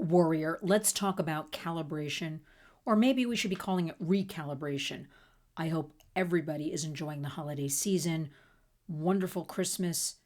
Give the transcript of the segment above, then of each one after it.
Warrior, let's talk about calibration, or maybe we should be calling it recalibration. I hope everybody is enjoying the holiday season. Wonderful Christmas.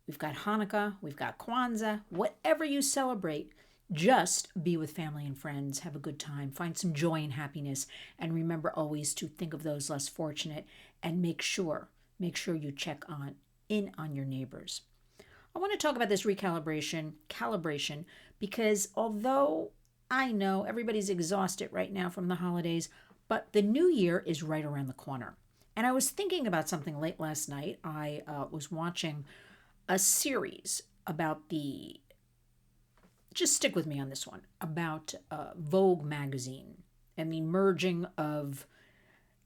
We've got Hanukkah, we've got Kwanzaa, whatever you celebrate. Just be with family and friends, have a good time, find some joy and happiness, and remember always to think of those less fortunate and make sure you check on your neighbors. I want to talk about this calibration, because although I know everybody's exhausted right now from the holidays, but the new year is right around the corner. And I was thinking about something late last night. I was watching a series about just stick with me on this one, about Vogue magazine and the merging of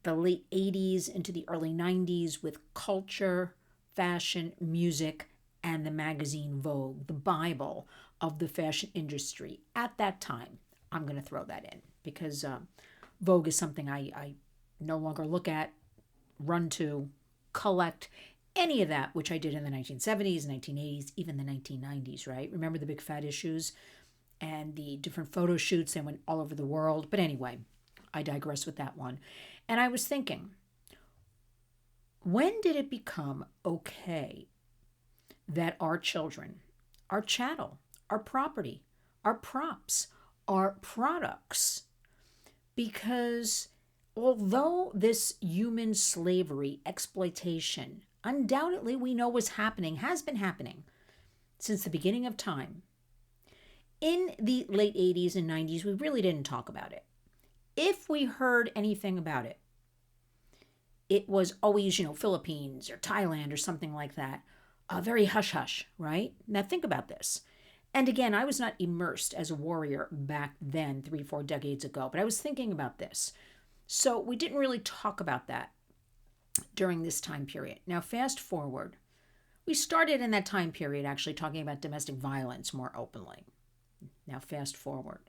the late 80s into the early 90s with culture, fashion, music, and the magazine Vogue, the Bible of the fashion industry at that time. I'm going to throw that in because Vogue is something I no longer look at, run to, collect, any of that, which I did in the 1970s, 1980s, even the 1990s, right? Remember the big fat issues and the different photo shoots that went all over the world? But anyway, I digress with that one. And I was thinking, when did it become okay that our children, our chattel, our property, our props, our products, because although this human slavery, exploitation, undoubtedly we know was happening, has been happening since the beginning of time, in the late 80s and 90s, we really didn't talk about it. If we heard anything about it, it was always, Philippines or Thailand or something like that. Very hush hush, right? Now think about this. And again, I was not immersed as a warrior back then, 3, 4 decades ago, but I was thinking about this. So we didn't really talk about that during this time period. Now, fast forward, we started in that time period actually talking about domestic violence more openly. Now, fast forward.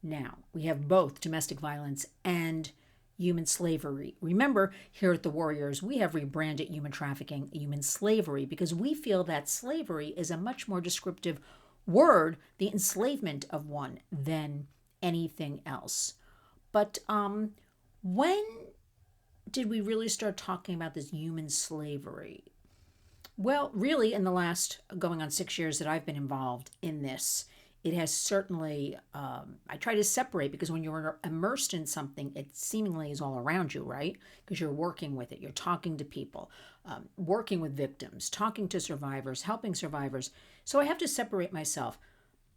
Now, we have both domestic violence and human slavery. Remember, here at the Warriors, we have rebranded human trafficking human slavery because we feel that slavery is a much more descriptive word, the enslavement of one, than anything else. But when did we really start talking about this human slavery? Well, really, in the last going on 6 years that I've been involved in this, it has certainly, I try to separate because when you're immersed in something, it seemingly is all around you, right? Because you're working with it, you're talking to people, working with victims, talking to survivors, helping survivors. So I have to separate myself.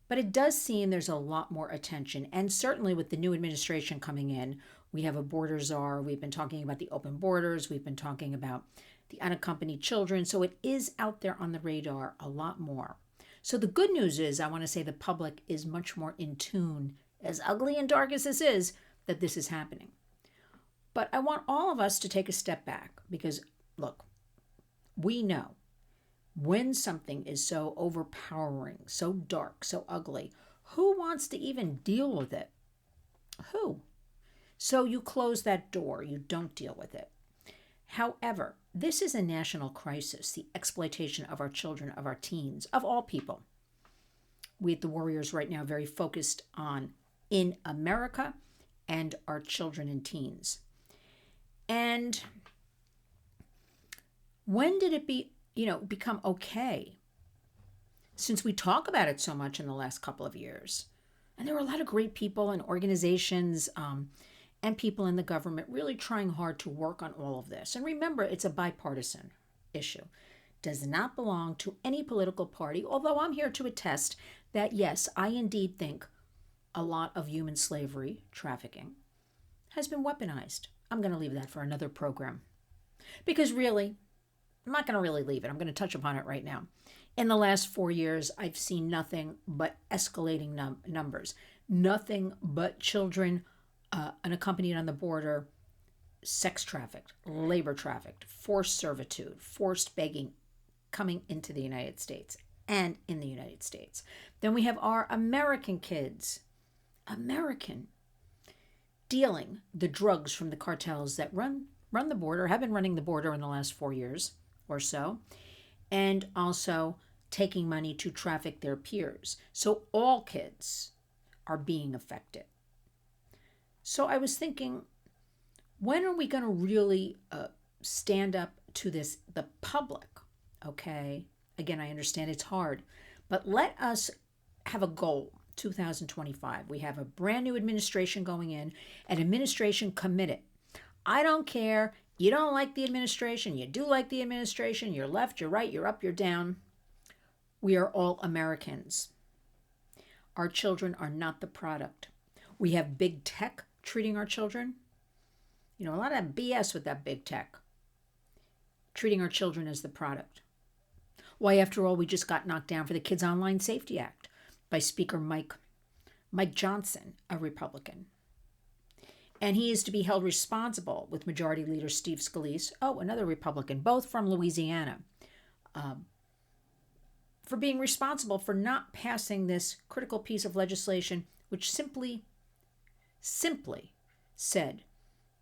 But it does seem there's a lot more attention. And certainly with the new administration coming in, we have a border czar. We've been talking about the open borders. We've been talking about the unaccompanied children. So it is out there on the radar a lot more. So the good news is, I want to say the public is much more in tune, as ugly and dark as this is, that this is happening. But I want all of us to take a step back because, look, we know when something is so overpowering, so dark, so ugly, who wants to even deal with it? Who? So you close that door, you don't deal with it. However, this is a national crisis, the exploitation of our children, of our teens, of all people. We at the Warriors right now are very focused on in America and our children and teens. And when did it become okay? Since we talk about it so much in the last couple of years. And there were a lot of great people and organizations and people in the government really trying hard to work on all of this. And remember, it's a bipartisan issue. Does not belong to any political party, although I'm here to attest that, yes, I indeed think a lot of human slavery, trafficking, has been weaponized. I'm going to leave that for another program. Because really, I'm not going to really leave it. I'm going to touch upon it right now. In the last 4 years, I've seen nothing but escalating numbers. Nothing but children unaccompanied on the border, sex trafficked, labor trafficked, forced servitude, forced begging coming into the United States and in the United States. Then we have our American kids, dealing the drugs from the cartels that run the border, have been running the border in the last 4 years or so, and also taking money to traffic their peers. So all kids are being affected. So I was thinking, when are we going to really stand up to this, the public? Okay. Again, I understand it's hard, but let us have a goal. 2025. We have a brand new administration going in, an administration committed. I don't care. You don't like the administration. You do like the administration. You're left, you're right, you're up, you're down. We are all Americans. Our children are not the product. We have big tech treating our children. A lot of BS with that big tech. Treating our children as the product. Why, after all, we just got knocked down for the Kids Online Safety Act by Speaker Mike Johnson, a Republican. And he is to be held responsible with Majority Leader Steve Scalise, another Republican, both from Louisiana, for being responsible for not passing this critical piece of legislation, which simply said,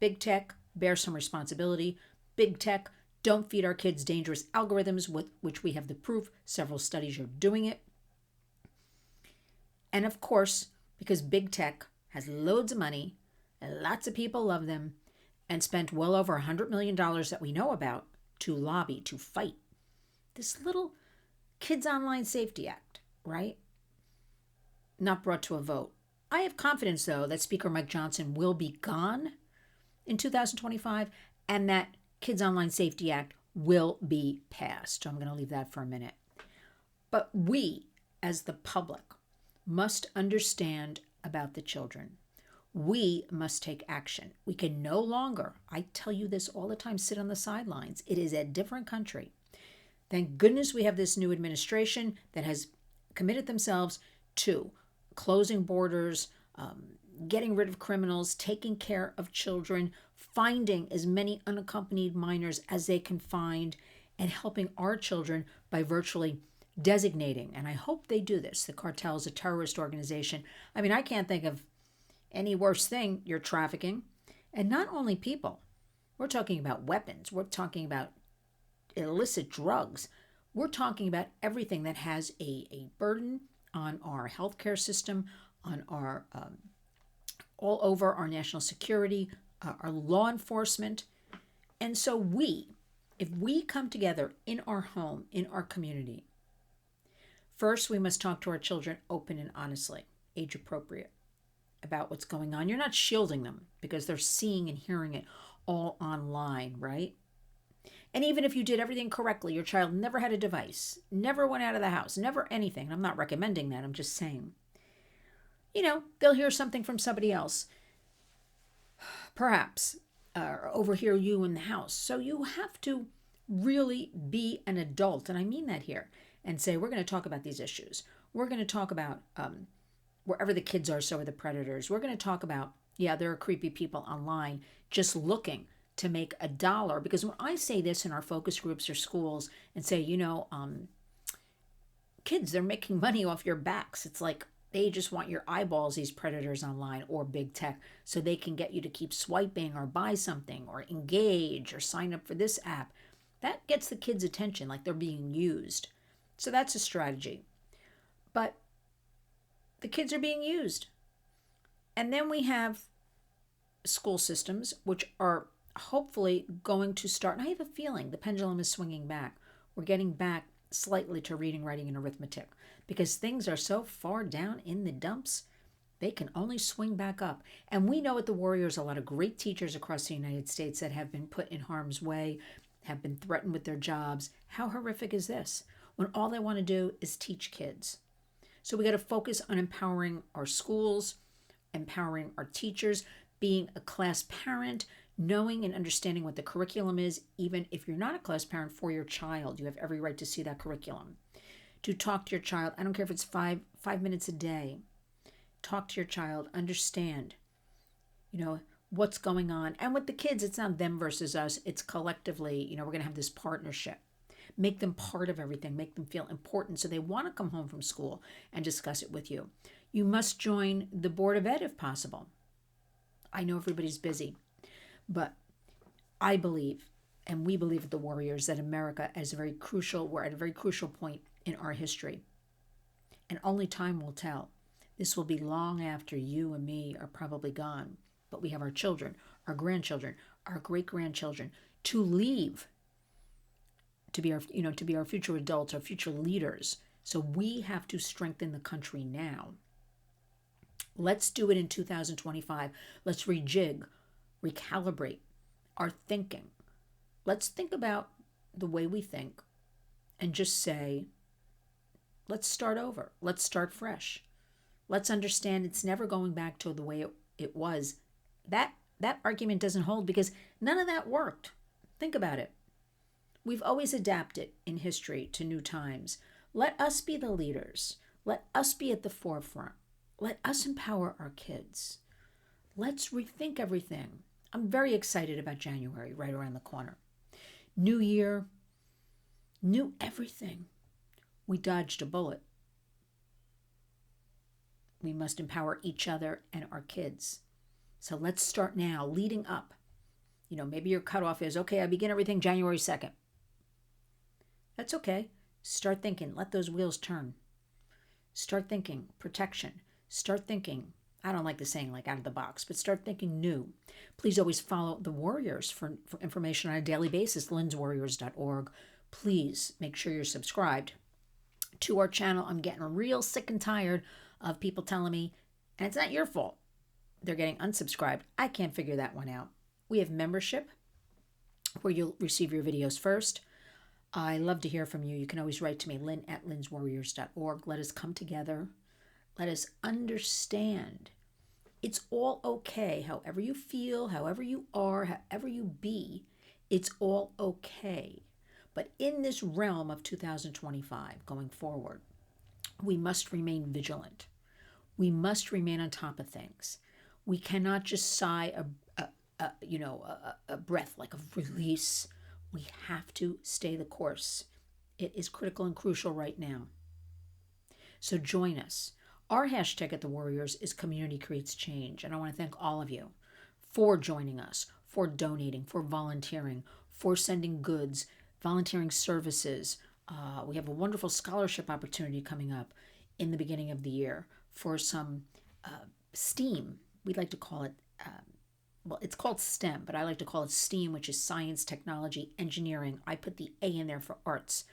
big tech, bear some responsibility. Big tech, don't feed our kids dangerous algorithms, with which we have the proof. Several studies are doing it. And of course, because big tech has loads of money, and lots of people love them, and spent well over $100 million that we know about to lobby, to fight this little Kids Online Safety Act, right? Not brought to a vote. I have confidence, though, that Speaker Mike Johnson will be gone in 2025, and that Kids Online Safety Act will be passed. So I'm going to leave that for a minute. But we, as the public, must understand about the children. We must take action. We can no longer, I tell you this all the time, sit on the sidelines. It is a different country. Thank goodness we have this new administration that has committed themselves to closing borders, getting rid of criminals, taking care of children, finding as many unaccompanied minors as they can find, and helping our children by virtually designating, and I hope they do this, the cartel is a terrorist organization. I mean, I can't think of any worse thing. You're trafficking. And not only people. We're talking about weapons. We're talking about illicit drugs. We're talking about everything that has a burden on our healthcare system, on our all over our national security, our law enforcement. And so if we come together in our home, in our community, first we must talk to our children open and honestly, age appropriate, about what's going on. You're not shielding them because they're seeing and hearing it all online, right? And even if you did everything correctly, your child never had a device, never went out of the house, never anything. I'm not recommending that. I'm just saying, they'll hear something from somebody else, perhaps, or overhear you in the house. So you have to really be an adult, and I mean that here, and say, we're going to talk about these issues. We're going to talk about wherever the kids are, so are the predators. We're going to talk about, there are creepy people online just looking to make $1. Because when I say this in our focus groups or schools and say, kids, they're making money off your backs. It's like they just want your eyeballs, these predators online or big tech, so they can get you to keep swiping or buy something or engage or sign up for this app. That gets the kids' attention, like they're being used. So that's a strategy. But the kids are being used. And then we have school systems, which are hopefully going to start, and I have a feeling the pendulum is swinging back. We're getting back slightly to reading, writing, and arithmetic because things are so far down in the dumps, they can only swing back up. And we know at the Warriors a lot of great teachers across the United States that have been put in harm's way, have been threatened with their jobs. How horrific is this? When all they want to do is teach kids. So we got to focus on empowering our schools, empowering our teachers, being a class parent, knowing and understanding what the curriculum is, even if you're not a class parent for your child. You have every right to see that curriculum. To talk to your child, I don't care if it's five minutes a day. Talk to your child, understand, what's going on. And with the kids, it's not them versus us. It's collectively, we're going to have this partnership. Make them part of everything. Make them feel important so they want to come home from school and discuss it with you. You must join the Board of Ed if possible. I know everybody's busy, but I believe, and we believe at the Warriors, that America is we're at a very crucial point in our history. And only time will tell. This will be long after you and me are probably gone. But we have our children, our grandchildren, our great-grandchildren to leave, to be our future adults, our future leaders. So we have to strengthen the country now. Let's do it in 2025. Let's rejig, recalibrate our thinking. Let's think about the way we think and just say, let's start over. Let's start fresh. Let's understand it's never going back to the way it was. That argument doesn't hold because none of that worked. Think about it. We've always adapted in history to new times. Let us be the leaders. Let us be at the forefront. Let us empower our kids. Let's rethink everything. I'm very excited about January right around the corner. New year, new everything. We dodged a bullet. We must empower each other and our kids. So let's start now, leading up. Maybe your cutoff is, okay, I begin everything January 2nd. That's okay. Start thinking. Let those wheels turn. Start thinking protection. Start thinking, I don't like the saying like out of the box, but start thinking new. Please always follow the Warriors for information on a daily basis, lynswarriors.org. Please make sure you're subscribed to our channel. I'm getting real sick and tired of people telling me, and it's not your fault, they're getting unsubscribed. I can't figure that one out. We have membership where you'll receive your videos first. I love to hear from you. You can always write to me, lynn@lynswarriors.org. Let us come together. Let us understand. It's all okay. However you feel, however you are, however you be, it's all okay. But in this realm of 2025 going forward, we must remain vigilant. We must remain on top of things. We cannot just sigh a breath like a release. We have to stay the course. It is critical and crucial right now. So join us. Our hashtag at The Warriors is Community Creates Change. And I want to thank all of you for joining us, for donating, for volunteering, for sending goods, volunteering services. We have a wonderful scholarship opportunity coming up in the beginning of the year for some STEAM. We'd like to call it, it's called STEM, but I like to call it STEAM, which is science, technology, engineering. I put the A in there for arts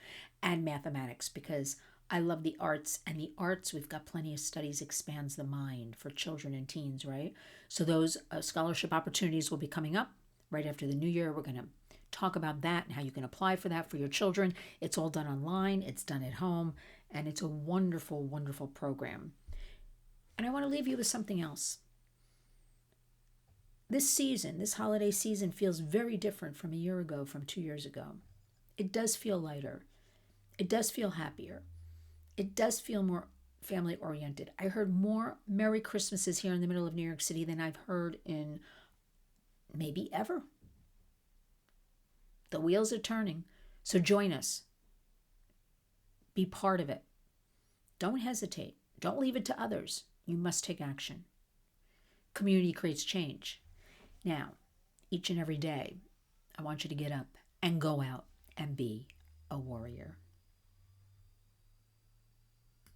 and mathematics because I love the arts, and the arts, we've got plenty of studies, expands the mind for children and teens, right? So those scholarship opportunities will be coming up right after the new year. We're going to talk about that and how you can apply for that for your children. It's all done online. It's done at home, and it's a wonderful, wonderful program. And I want to leave you with something else. This season, this holiday season, feels very different from a year ago, from 2 years ago. It does feel lighter. It does feel happier. It does feel more family-oriented. I heard more Merry Christmases here in the middle of New York City than I've heard in maybe ever. The wheels are turning. So join us. Be part of it. Don't hesitate. Don't leave it to others. You must take action. Community creates change. Now, each and every day, I want you to get up and go out and be a warrior.